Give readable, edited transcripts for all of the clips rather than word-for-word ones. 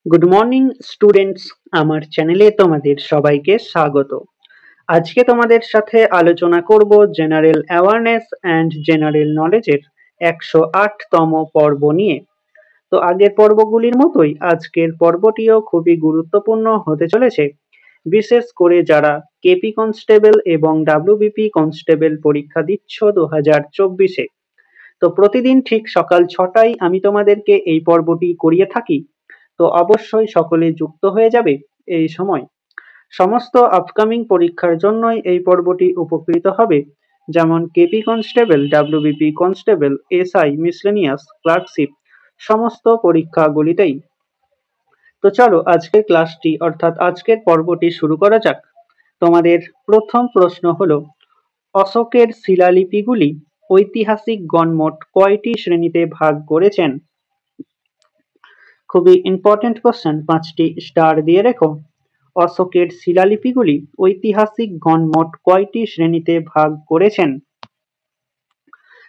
Good morning students, আমার চ্যানেলে তোমাদের সবাইকে স্বাগত। আজকে তোমাদের সাথে আলোচনা করব জেনারেল অ্যাওয়ারনেস অ্যান্ড জেনারেল নলেজের 108তম পর্ব নিয়ে। তো আগের পর্বগুলির মতোই আজকের পর্বটিও খুবই গুরুত্বপূর্ণ হতে চলেছে, বিশেষ করে যারা কেপি কনস্টেবল এবং ডাব্লিউবিপি কনস্টেবল পরীক্ষা দিচ্ছ 2024-এ। তো প্রতিদিন ঠিক সকাল 6টায় আমি তোমাদেরকে এই পর্বটি করিয়ে থাকি। তো অবশ্যই সকলে যুক্ত হয়ে যাবে এই সময়। সমস্ত আপকামিং পরীক্ষার জন্যই এই পর্বটি উপকৃত হবে, যেমন KP constable, WBP constable, SI, miscellaneous, clerkship সমস্ত পরীক্ষাগুলিতেই। তো চলো আজকের ক্লাসটি অর্থাৎ আজকের পর্বটি শুরু করা যাক। তোমাদের প্রথম প্রশ্ন হলো, অশোকের শিলালিপিগুলি ঐতিহাসিকগণ মোট কয়টি শ্রেণীতে ভাগ করেছেন? খুবই ইম্পর্টেন্ট কোশ্চেন, 5টি স্টার দিয়ে রেখো। অশোকের শিলালিপিগুলি ঐতিহাসিকগণ মোট কয়টি শ্রেণীতে ভাগ করেছেন?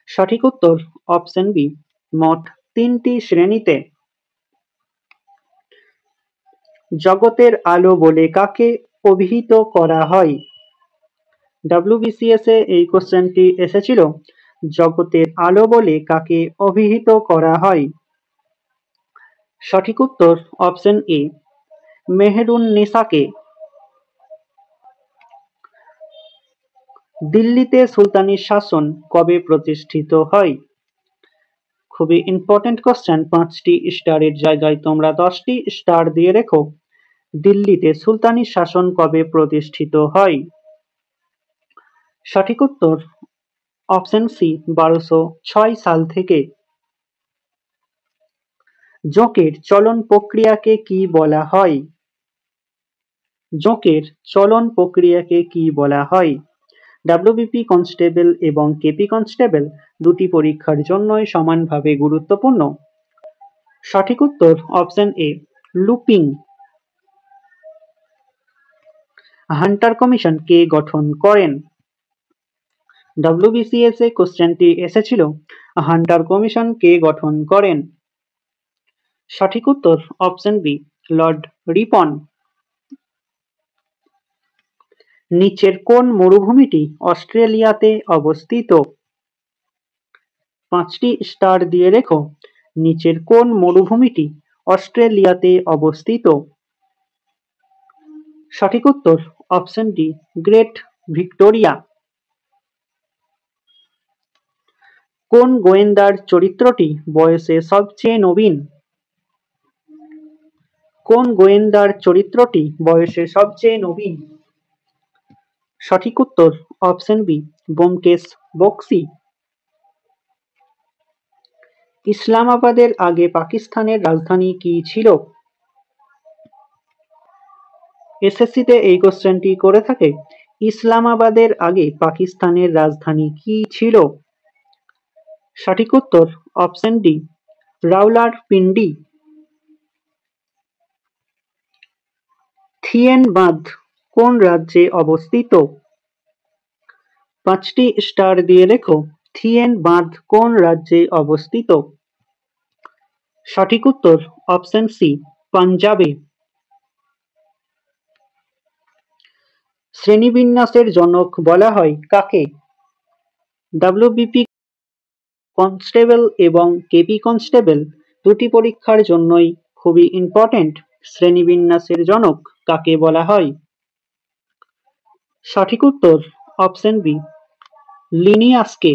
সঠিক উত্তর অপশন বি, মোট 3টি শ্রেণীতে। জগতের আলো বলে কাকে অভিহিত করা হয়? ডাব্লিউবিসিএস এ এই কোশ্চেনটি এসেছিল। জগতের আলো বলে কাকে অভিহিত করা হয়? সঠিক উত্তর অপশন এ, মেহেরুন্নেসাকে। দিল্লিতে সুলতানি শাসন কবে প্রতিষ্ঠিত হয়? খুবই ইম্পর্টেন্ট কোশ্চেন, 5টি স্টারের জায়গায় তোমরা 10টি স্টার দিয়ে রেখো। দিল্লিতে সুলতানি শাসন কবে প্রতিষ্ঠিত হয়? সঠিক উত্তর অপশন সি, 1206 সাল থেকে। জোঁকের চলন প্রক্রিয়াকে কি বলা হয়? জোঁকের চলন প্রক্রিয়াকে কি বলা হয়? ডাব্লিউবিপি কনস্টেবল এবং কেপি কনস্টেবল দুটি পরীক্ষার জন্যই সমানভাবে গুরুত্বপূর্ণ। সঠিক উত্তর option A, looping. Hunter commission কে গঠন করেন? ডাব্লিউবিসিএস এ কোশ্চেনটি এসেছিল, হান্টার কমিশন কে গঠন করেন? সঠিক উত্তর অপশন বি, লর্ড রিপন। নিচের কোন মরুভূমিটি অস্ট্রেলিয়াতে অবস্থিত? 5টি স্টার দিয়ে রেখো। নিচের কোন মরুভূমিটি অস্ট্রেলিয়াতে অবস্থিত? সঠিক উত্তর অপশন ডি, গ্রেট ভিক্টোরিয়া। কোন গোয়েন্দার চরিত্রটি বয়সে সবচেয়ে নবীন? কোন গোয়েন্দার চরিত্রটি বয়সে সবচেয়ে নবীন? সঠিক উত্তর অপশন বি, ব্যোমকেশ বক্সী। ইসলামাবাদের আগে পাকিস্তানের রাজধানী কি ছিল? এসএসসিতে এই কোশ্চেনটি করে থাকে। ইসলামাবাদের আগে পাকিস্তানের রাজধানী কি ছিল? সঠিক উত্তর অপশন ডি, রাওয়ালপিন্ডি। থিয়েন বাঁধ কোন রাজ্যে অবস্থিত? 5টি স্টার দিয়ে রেখো। থিয়েন বাঁধ কোন রাজ্যে অবস্থিত? সঠিক উত্তর অপশন সি, পাঞ্জাবে। শ্রেণীবিন্যাসের জনক বলা হয় কাকে? ডাব্লিউবিপি কনস্টেবল এবং কেপি কনস্টেবল দুটি পরীক্ষার জন্যই খুবই ইম্পর্টেন্ট। শ্রেণীবিন্যাসের জনক কাকে বলা হয়? সঠিক উত্তর অপশন বি, লিনিয়াসকে।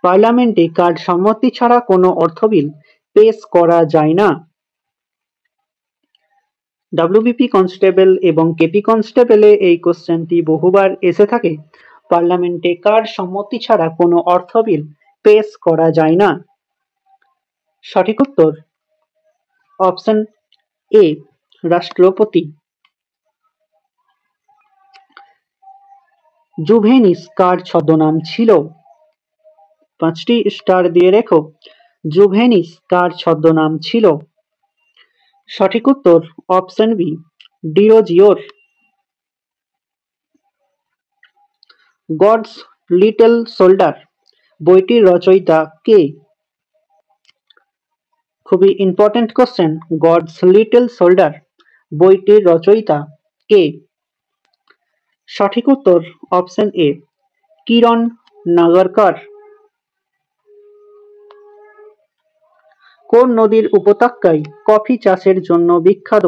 পার্লামেন্টে কার সম্মতি ছাড়া কোনো অর্থ বিল পেশ করা যায় না? ডাব্লিউবিপি কনস্টেবল এবং কেপি কনস্টেবলে এই কোশ্চেনটি বহুবার এসে থাকে। পার্লামেন্টে কার সম্মতি ছাড়া কোনো অর্থ বিল পেশ করা যায় না? সঠিক উত্তর অপশন এ, রাষ্ট্রপতি। জুভেনিস কার ছদ্মনাম ছিল? 5টি স্টার দিয়ে রেখো। জুভেনিস কার ছদ্মনাম ছিল? সঠিক উত্তর অপশন বি, ডিওজিওর। গডস লিটল সোল্ডার বইটির রচয়িতা কে? খুবই important question, God's little soldier বইটির রচয়িতা কে? সঠিক উত্তর অপশন এ, কিরণ নাগরকর। কোন নদীর উপত্যকায় কফি চাষের জন্য বিখ্যাত?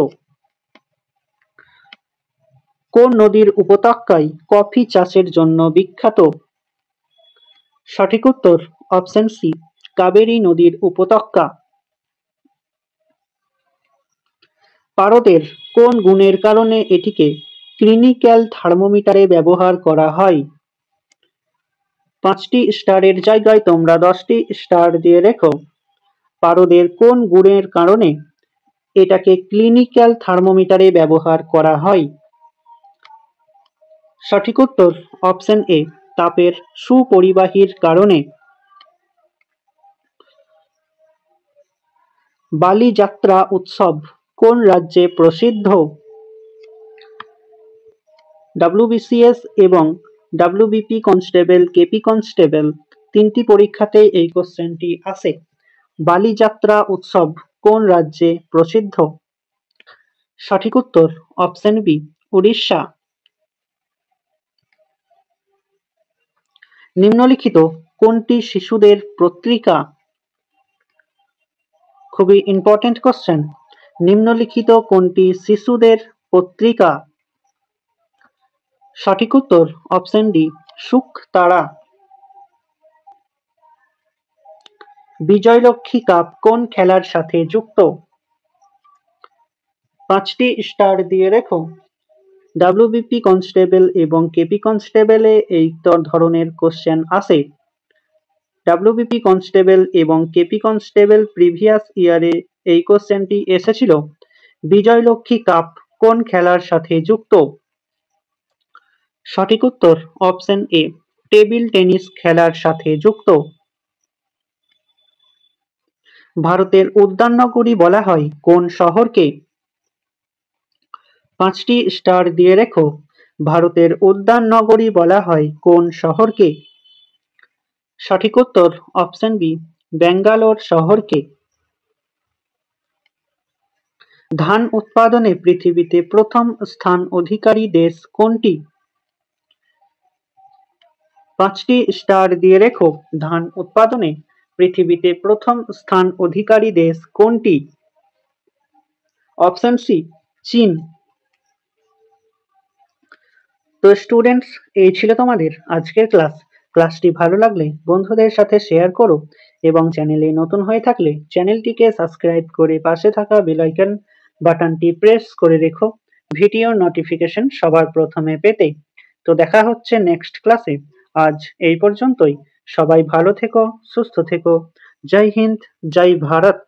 কোন নদীর উপত্যকায় কফি চাষের জন্য বিখ্যাত? সঠিক উত্তর অপশন সি, কাবেরী নদীর উপত্যকা। পারদের কোন গুণের কারণে এটিকে ক্লিনিক্যাল থার্মোমিটারে ব্যবহার করা হয়? 5টি স্টারের জায়গায় তোমরা 10টি স্টার দিয়ে রেখো। পারদের কোন গুণের কারণে এটাকে ক্লিনিক্যাল থার্মোমিটারে ব্যবহার করা হয়? সঠিক উত্তর অপশন এ, তাপের সুপরিবাহীর কারণে। বালিযাত্রা উৎসব কোন রাজ্যে প্রসিদ্ধ? ডব্লিউবিসিএস এবং ডব্লিউবিপি কনস্টেবল, কেপি কনস্টেবল তিনটি পরীক্ষাতেই এই কোশ্চেনটি আসে। বালিযাত্রা উৎসব কোন রাজ্যে প্রসিদ্ধ? সঠিক উত্তর অপশন বি, উড়িষ্যা। নিম্নলিখিত কোনটি শিশুদের পত্রিকা? খুবই ইম্পর্টেন্ট কোশ্চেন, নিম্নলিখিত কোনটি শিশুদের পত্রিকা? সঠিক উত্তর অপশন ডি, সুখ তারা। বিজয়লক্ষ্মী কাপ কোন খেলার সাথে যুক্ত? 5টি স্টার দিয়ে রেখো। ডব্লিউবিপি কনস্টেবল এবং কেপি কনস্টেবলে এই ধরনের কোশ্চেন আসে। ডব্লিউবিপি কনস্টেবল এবং কেপি কনস্টেবল প্রিভিয়াস ইয়ারে এই কোশ্চেনটি এসেছিল। বিজয়লক্ষ্মী কাপ কোন খেলার সাথে যুক্ত? সঠিক উত্তর অপশন এ, টেবিল টেনিস খেলার সাথে যুক্ত। ভারতের উদ্যান নগরী বলা হয় কোন শহরকে? 5টি স্টার দিয়ে রেখো। ভারতের উদ্যান নগরী বলা হয় কোন শহরকে? সঠিক উত্তর অপশন বি, ব্যাঙ্গালোর শহরকে। ধান উৎপাদনে পৃথিবীতে প্রথম স্থান অধিকারী দেশ কোনটি? 5টি স্টার দিয়ে রেখো। ধান উৎপাদনে পৃথিবীতে প্রথম স্থান অধিকারী দেশ কোনটি? অপশন সি, চীন। তো স্টুডেন্টস, এই ছিল তোমাদের আজকের ক্লাস। ক্লাসটি ভালো লাগলে বন্ধুদের সাথে শেয়ার করো এবং চ্যানেলে নতুন হয়ে থাকলে চ্যানেলটিকে সাবস্ক্রাইব করে পাশে থাকা বেল আইকন বাটনটি প্রেস করে রেখো ভিডিও নোটিফিকেশন সবার প্রথমে পেতে। তো দেখা হচ্ছে নেক্সট ক্লাসে। আজ এই পর্যন্তই। সবাই ভালো থেকো, সুস্থ থেকো। জয় হিন্দ, জয় ভারত।